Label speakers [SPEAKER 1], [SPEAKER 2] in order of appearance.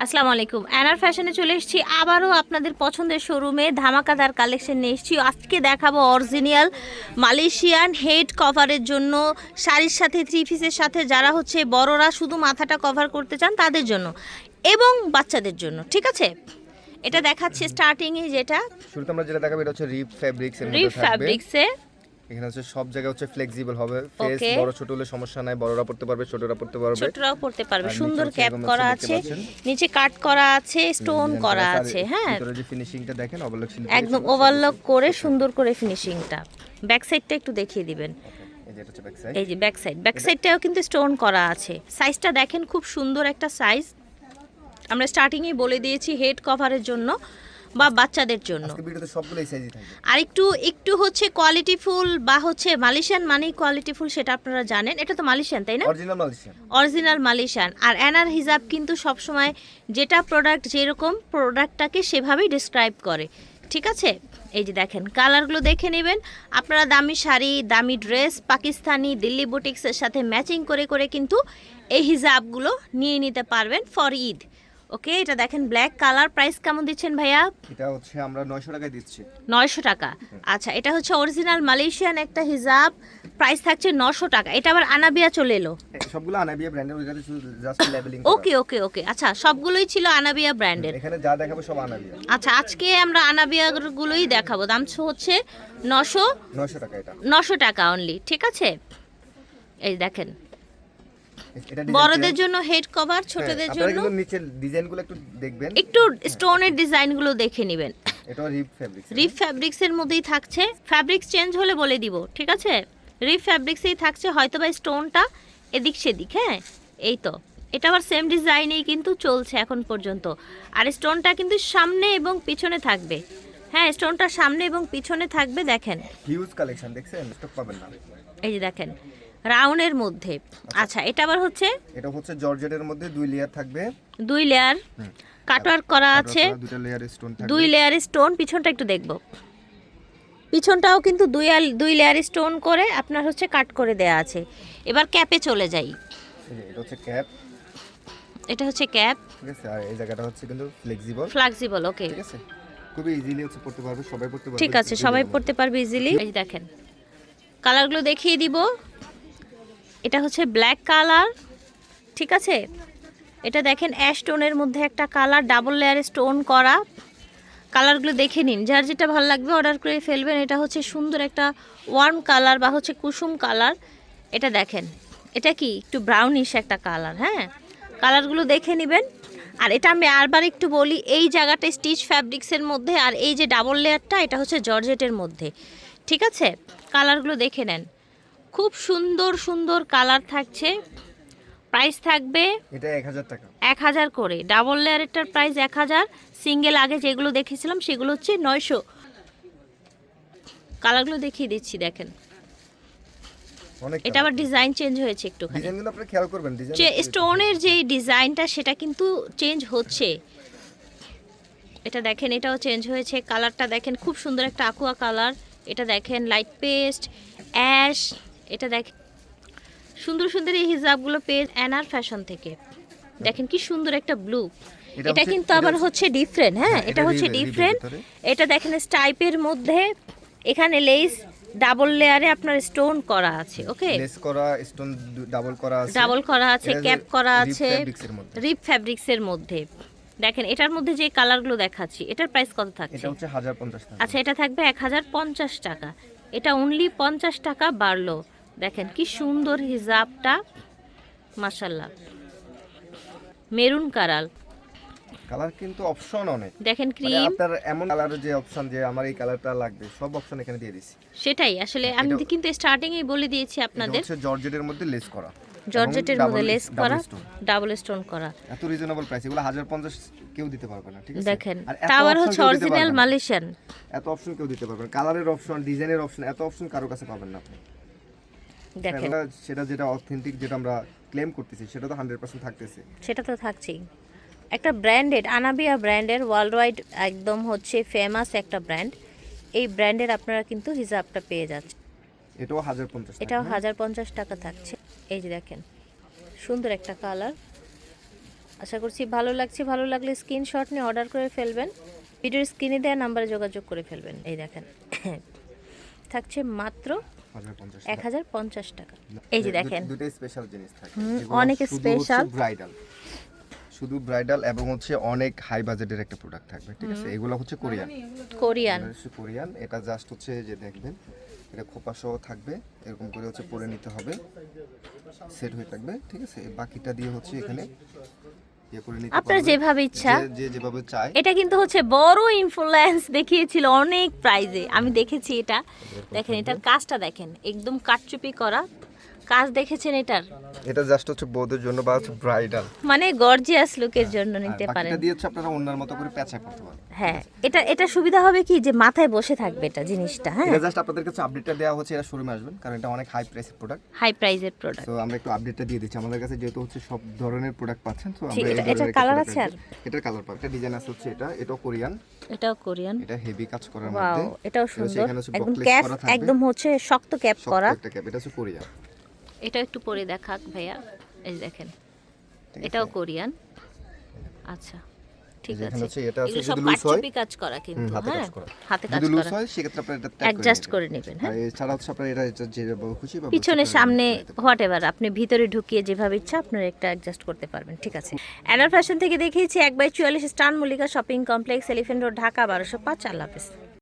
[SPEAKER 1] আসসালামু আলাইকুম। অ্যানার ফ্যাশনে চলে এসেছি আবারও আপনাদের পছন্দের শোরুমে ধামাকাদার কালেকশন নিয়ে এসেছি। আজকে দেখাবো অরিজিনাল মালয়েশিয়ান হেড কভারের জন্য, শাড়ির সাথে থ্রি পিসের সাথে, যারা হচ্ছে বড়রা শুধু মাথাটা কভার করতে চান তাদের জন্য এবং বাচ্চাদের জন্য। ঠিক আছে, এটা দেখাচ্ছে স্টার্টিংয়ে যেটা
[SPEAKER 2] শুরুতে আমরা যেটা দেখাবো এটা হচ্ছে রিপ ফ্যাব্রিক্স এর মধ্যে
[SPEAKER 1] রিপ
[SPEAKER 2] থাকবে।
[SPEAKER 1] ফ্যাব্রিক্সে
[SPEAKER 2] এখানে হচ্ছে সব জায়গা হচ্ছে ফ্লেক্সিবল হবে। Face
[SPEAKER 1] Okay.
[SPEAKER 2] বড় ছোট হলে সমস্যা নাই, বড়রা পড়তে পারবে, ছোটরা পড়তে পারবে।
[SPEAKER 1] ছোটরাও পড়তে পারবে।
[SPEAKER 2] আর নিচে
[SPEAKER 1] সুন্দর
[SPEAKER 2] হচ্ছে
[SPEAKER 1] ক্যাপ
[SPEAKER 2] এরকম
[SPEAKER 1] করা
[SPEAKER 2] দেখতে
[SPEAKER 1] আছে,
[SPEAKER 2] পাচ্ছেন।
[SPEAKER 1] নিচে কাট করা আছে, স্টোন
[SPEAKER 2] ডিজাইন
[SPEAKER 1] করা
[SPEAKER 2] আর
[SPEAKER 1] আছে। হ্যাঁ,
[SPEAKER 2] ভিতরে যে ফিনিশিংটা দেখেন ওভারলক সিল
[SPEAKER 1] একদম ওভারলক করে সুন্দর করে ফিনিশিংটা। ব্যাক সাইডটা একটু দেখিয়ে দিবেন।
[SPEAKER 2] এই যে এটা হচ্ছে ব্যাক সাইড।
[SPEAKER 1] এই যে ব্যাক সাইডটাও কিন্তু স্টোন করা আছে। সাইজটা দেখেন, খুব সুন্দর একটা সাইজ। আমরা স্টার্টিংয়ে বলে দিয়েছি হেড কভারের জন্য বা বাচ্চাদের জন্য।
[SPEAKER 2] আজকে ভিডিওতে সবগুলো এই সাইজই থাকবে।
[SPEAKER 1] আর একটু হচ্ছে কোয়ালিটিফুল বা হচ্ছে মালয়েশিয়ান মানেই কোয়ালিটিফুল, সেটা আপনারা জানেন। এটা তো মালয়েশিয়ান, তাই না?
[SPEAKER 2] Original Malaysian.
[SPEAKER 1] Original Malaysian. আর অ্যানার হিজাব কিন্তু সবসময় যেটা প্রোডাক্ট, যেরকম প্রোডাক্টটাকে সেভাবেই ডিসক্রাইব করে। ঠিক আছে, এই যে দেখেন কালারগুলো দেখে নেবেন। আপনারা দামি শাড়ি, দামি ড্রেস, পাকিস্তানি, দিল্লি বুটিক্সের সাথে ম্যাচিং করে করে কিন্তু এই হিজাবগুলো নিয়ে নিতে পারবেন ফর ঈদ। ওকে, এটা দেখেন ব্ল্যাক কালার। প্রাইস কেমন দিচ্ছেন ভাইয়া?
[SPEAKER 2] এটা হচ্ছে আমরা 900 টাকায় দিচ্ছি।
[SPEAKER 1] 900 টাকা। আচ্ছা, এটা হচ্ছে অরিজিনাল মালয়েশিয়ান একটা হিজাব, প্রাইস থাকছে 900 টাকা। এটা আবার আনাবিয়া চলে এলো।
[SPEAKER 2] সবগুলো আনাবিয়া ব্র্যান্ডের, ওইখানে শুধু জাস্ট লেবেলিং।
[SPEAKER 1] ওকে, আচ্ছা, সবগুলোই ছিল আনাবিয়া ব্র্যান্ডের।
[SPEAKER 2] এখানে যা দেখাবো সব আনাবিয়া।
[SPEAKER 1] আচ্ছা, আজকে আমরা আনাবিয়াগুলোই দেখাবো। দাম হচ্ছে 900
[SPEAKER 2] টাকা এটা।
[SPEAKER 1] 900 টাকা অনলি। ঠিক আছে, এই দেখেন
[SPEAKER 2] এটা
[SPEAKER 1] বড়দের জন্য হেড কভার, ছোটদের
[SPEAKER 2] আপনারা
[SPEAKER 1] জন্য
[SPEAKER 2] কিন্তু নিচের ডিজাইনগুলো একটু দেখবেন।
[SPEAKER 1] একটু স্টোনের ডিজাইনগুলো দেখে নেবেন।
[SPEAKER 2] এটা রিপ ফ্যাব্রিক্স।
[SPEAKER 1] রিপ ফ্যাব্রিক্সের মধ্যেই থাকছে। ফ্যাব্রিক্স চেঞ্জ হলে বলে দিব। ঠিক আছে, রিপ ফ্যাব্রিক্সেই থাকছে, হয়তো বা স্টোনটা এদিক সেদিক। হ্যাঁ, এই তো, এটা আবার সেম ডিজাইনেই কিন্তু চলছে এখন পর্যন্ত। আর স্টোনটা কিন্তু সামনে এবং পিছনে থাকবে। হ্যাঁ, স্টোনটা সামনে এবং পিছনে থাকবে। দেখেন,
[SPEAKER 2] হিউজ কালেকশন, দেখছেন? স্টক পাবেন না।
[SPEAKER 1] এই যে দেখেন রাউন্ডের মধ্যে। আচ্ছা, এটা আবার হচ্ছে
[SPEAKER 2] এটা হচ্ছে জর্জেটের মধ্যে 2 লেয়ার থাকবে।
[SPEAKER 1] 2 লেয়ার কাটওয়ার্ক করা আছে,
[SPEAKER 2] 2টা লেয়ার স্টোন থাকবে।
[SPEAKER 1] 2 লেয়ার স্টোন। পিছনটা একটু দেখব। পিছনটাও কিন্তু 2 লেয়ার স্টোন করে আপনার হচ্ছে কাট করে দেয়া আছে। এবার ক্যাপে চলে যাই।
[SPEAKER 2] এই যে এটা হচ্ছে ক্যাপ।
[SPEAKER 1] এটা হচ্ছে ক্যাপ,
[SPEAKER 2] ঠিক আছে, আর এই জায়গাটা হচ্ছে কিন্তু
[SPEAKER 1] ফ্লেক্সিবল। ওকে,
[SPEAKER 2] ঠিক আছে, খুবই ইজিলি হচ্ছে পড়তে পারবে, সবাই পড়তে পারবে।
[SPEAKER 1] ঠিক আছে, সবাই পড়তে পারবে ইজিলি। এই দেখেন কালারগুলো দেখিয়ে দিব। এটা হচ্ছে ব্ল্যাক কালার। ঠিক আছে, এটা দেখেন অ্যাশ টোনের মধ্যে একটা কালার, ডাবল লেয়ার স্টোন করা। কালারগুলো দেখে নিন, যার যেটা ভালো লাগবে অর্ডার করে ফেলবেন। এটা হচ্ছে সুন্দর একটা ওয়ার্ম কালার বা হচ্ছে কুসুম কালার। এটা দেখেন, এটা কি একটু ব্রাউনিশ একটা কালার। হ্যাঁ, কালারগুলো দেখে নেবেন। আর এটা আমি আরবার একটু বলি, এই জায়গাটা স্টিচ ফ্যাব্রিক্সের মধ্যে, আর এই যে ডাবল লেয়ারটা এটা হচ্ছে জর্জেটের মধ্যে। ঠিক আছে, কালারগুলো দেখে নেন, খুব সুন্দর সুন্দর কালার থাকছে। প্রাইস থাকবে
[SPEAKER 2] এটা 1000 টাকা।
[SPEAKER 1] 1000 করে। ডাবল লেয়ারেরটার প্রাইস 1000, সিঙ্গেল আগে যেগুলো দেখেছিলাম সেগুলো হচ্ছে 900। কালারগুলো দেখিয়ে দিচ্ছি, দেখেন
[SPEAKER 2] অনেক
[SPEAKER 1] এটা আবার ডিজাইন চেঞ্জ হয়েছে একটুখানি।
[SPEAKER 2] ডিজাইনগুলো আপনারা খেয়াল করবেন। ডিজাইন
[SPEAKER 1] যে স্টোনের যে ডিজাইনটা সেটা কিন্তু চেঞ্জ হচ্ছে। এটা দেখেন, এটাও চেঞ্জ হয়েছে। কালারটা দেখেন, খুব সুন্দর একটা আকুয়া কালার। এটা দেখেন লাইট পেস্ট, অ্যাশ। এটা দেখেন সুন্দর সুন্দর এই হিজাবগুলো পেজ অ্যানার ফ্যাশন থেকে। দেখেন কি সুন্দর একটা ব্লু। এটা কিন্তু আবার হচ্ছে ডিফারেন্ট। হ্যাঁ, এটা হচ্ছে ডিফারেন্ট। এটা দেখেন স্টাইপের মধ্যে, এখানে লেস ডাবল লেয়ারে আপনার স্টোন করা আছে। ওকে,
[SPEAKER 2] লেস করা, স্টোন ডাবল করা আছে,
[SPEAKER 1] ক্যাপ করা আছে
[SPEAKER 2] রিপ
[SPEAKER 1] রিপ ফ্যাব্রিক্সের
[SPEAKER 2] ফ্যাব্রিক্সের মধ্যে।
[SPEAKER 1] মধ্যে। দেখেন এটার মধ্যে যে কালারগুলো দেখাচ্ছি, এটার প্রাইস কত থাকছে?
[SPEAKER 2] এটা হচ্ছে 1050 টাকা।
[SPEAKER 1] আচ্ছা, এটা থাকবে 1050 টাকা। এটা অনলি 50 টাকা বাড়লো। দেখেন কি সুন্দর হিজাবটা, মাশাআল্লাহ। মেরুন
[SPEAKER 2] কালার কিন্তু অপশন অনেক।
[SPEAKER 1] দেখেন
[SPEAKER 2] মানে
[SPEAKER 1] ক্রিম।
[SPEAKER 2] আপনার এমন কালারের যে অপশন, যে আমার এই কালারটা লাগবে, সব অপশন এখানে দিয়ে দিছি।
[SPEAKER 1] সেটাই আসলে আমি কিন্তু স্টার্টিং এই বলে দিয়েছি
[SPEAKER 2] এটা
[SPEAKER 1] আপনাদের।
[SPEAKER 2] হচ্ছে জর্জেটের মধ্যে লেস করা।
[SPEAKER 1] জর্জেটের মধ্যে লেস করা, ডাবল স্টোন করা।
[SPEAKER 2] এত রিজনেবল প্রাইস, এগুলো 1050 কেউ দিতে পারবে না। ঠিক আছে,
[SPEAKER 1] দেখেন
[SPEAKER 2] আর এত
[SPEAKER 1] তাও আবার
[SPEAKER 2] option
[SPEAKER 1] হচ্ছে
[SPEAKER 2] কেউ দিতে
[SPEAKER 1] অরিজিনাল
[SPEAKER 2] পারবে না।
[SPEAKER 1] মালয়েশিয়ান।
[SPEAKER 2] এত অপশন কেউ দিতে পারবে না। কালারের অপশন, ডিজাইনের অপশন, এত অপশন কারো কাছে পাবেন না আপনি।
[SPEAKER 1] দেখেন
[SPEAKER 2] সেটা যেটা অথেন্টিক, যেটা আমরা ক্লেম করতেছি, সেটা তো 100% থাকতেছে।
[SPEAKER 1] সেটা তো থাকছেই। একটা ব্র্যান্ডেড আনাবিয়া ব্র্যান্ডের ওয়ার্ল্ড ওয়াইড একদম হচ্ছে ফেমাস একটা ব্র্যান্ড। এই ব্র্যান্ডের আপনারা কিন্তু হিজাবটা পেয়ে যাচ্ছেন।
[SPEAKER 2] এটাও 1050 টাকা।
[SPEAKER 1] এটাও 1050 টাকা থাকছে। এই যে দেখেন সুন্দর একটা কালার। আশা করছি ভালো লাগছে, ভালো লাগলে স্ক্রিনশট নিয়ে অর্ডার করে ফেলবেন, ভিডিওর স্ক্রিনে দেওয়া নাম্বারে যোগাযোগ করে ফেলবেন। এই দেখেন থাকছে মাত্র 1050 টাকা। এই যে দেখেন
[SPEAKER 2] দুটোই স্পেশাল জিনিস থাকে,
[SPEAKER 1] অনেক স্পেশাল,
[SPEAKER 2] ব্রাইডাল, শুধু ব্রাইডাল এবং হচ্ছে অনেক হাই বাজেটের একটা প্রোডাক্ট থাকবে, ঠিক আছে। এগুলো হচ্ছে কোরিয়ান, কোরিয়ান। এটা জাস্ট হচ্ছে যে দেখবেন এটা খোপা সহ থাকবে, এরকম করে হচ্ছে পরে নিতে হবে, সেট হয়ে থাকবে, ঠিক আছে। বাকিটা দিয়ে হচ্ছে এখানে ইয়ে করে নিতে
[SPEAKER 1] আপনার
[SPEAKER 2] পারবেন,
[SPEAKER 1] যেভাবে ইচ্ছা,
[SPEAKER 2] যে যেভাবে চায়।
[SPEAKER 1] এটা কিন্তু হচ্ছে বড় ইনফ্লুয়েন্স দেখিয়েছিল অনেক প্রাইজে, আমি দেখেছি এটা। দেখেন এটার কাজটা দেখেন, একদম কাটচুপি করা কাজ দেখেছেন এটার।
[SPEAKER 2] এটা জাস্ট হচ্ছে বউদের জন্য বা হচ্ছে ব্রাইডাল,
[SPEAKER 1] মানে গর্জিয়াস লুকের জন্য নিতে পারেন।
[SPEAKER 2] বাকিটা দিয়ে হচ্ছে আপনারা ওনার মতো করে প্যাচা করতে পারবেন।
[SPEAKER 1] হ্যাঁ, এটা সুবিধা হবে কি যে মাথায় বসে থাকবে এটা জিনিসটা। হ্যাঁ,
[SPEAKER 2] এটা জাস্ট আপনাদের কাছে আপডেটটা দেওয়া হচ্ছে, এটা শোরুমে আসবেন কারণ এটা অনেক হাই প্রাইসের প্রোডাক্ট,
[SPEAKER 1] হাই প্রাইজের প্রোডাক্ট।
[SPEAKER 2] তো আমরা একটু আপডেটটা দিয়ে দিচ্ছি। আমাদের কাছে যেহেতু হচ্ছে সব ধরনের প্রোডাক্ট পাচ্ছেন, তো
[SPEAKER 1] ঠিক,
[SPEAKER 2] আমরা এই
[SPEAKER 1] এটার
[SPEAKER 2] ধরনের
[SPEAKER 1] কালার আছে আর
[SPEAKER 2] এটার কালার পাবেন, এটা ডিজাইন আছে হচ্ছে এটাও কোরিয়ান,
[SPEAKER 1] এটাও কোরিয়ান।
[SPEAKER 2] এটা হেভি কাজ করার
[SPEAKER 1] ওয়াও,
[SPEAKER 2] মধ্যে,
[SPEAKER 1] এটাও
[SPEAKER 2] এটা হচ্ছে
[SPEAKER 1] সুন্দর,
[SPEAKER 2] এখানে হচ্ছে
[SPEAKER 1] একদম
[SPEAKER 2] বকলেস
[SPEAKER 1] ক্যাপ,
[SPEAKER 2] করা থাকবে,
[SPEAKER 1] একদম হচ্ছে শক্ত ক্যাপ
[SPEAKER 2] শক্ত
[SPEAKER 1] করা।
[SPEAKER 2] একটা ক্যাপ, এটা হচ্ছে কোরিয়ান।
[SPEAKER 1] এটা একটু পরে দেখাক ভাইয়া, এই যে দেখেন
[SPEAKER 2] ঠিক
[SPEAKER 1] এটাও
[SPEAKER 2] আছে?
[SPEAKER 1] কোরিয়ান। আচ্ছা ঠিক
[SPEAKER 2] যেখানে
[SPEAKER 1] আছে,
[SPEAKER 2] হচ্ছে এটা আছে,
[SPEAKER 1] এগুলো সব
[SPEAKER 2] যদি লুজ হয়
[SPEAKER 1] কাটচুপি কাজ করা কিন্তু,
[SPEAKER 2] হাতে
[SPEAKER 1] হ্যাঁ
[SPEAKER 2] কাজ করা,
[SPEAKER 1] হাতে কাজ
[SPEAKER 2] যদি লুজ
[SPEAKER 1] করা,
[SPEAKER 2] হয় সেক্ষেত্রে আপনারা এটা
[SPEAKER 1] অ্যাডজাস্ট করে নেবেন।
[SPEAKER 2] আর
[SPEAKER 1] হ্যাঁ,
[SPEAKER 2] এছাড়া হচ্ছে আপনারা এটা যেভাবে খুশি বা
[SPEAKER 1] পিছনে সামনে হোয়াট এভার আপনি ভিতরে ঢুকিয়ে যেভাবে ইচ্ছা আপনারা একটা অ্যাডজাস্ট করতে পারবেন, ঠিক আছে। অ্যানার ফ্যাশন থেকে দেখিয়েছি 1/44 স্টান Mallika shopping complex, elephant road, Dhaka 1205। আল্লাহ হাফেজ।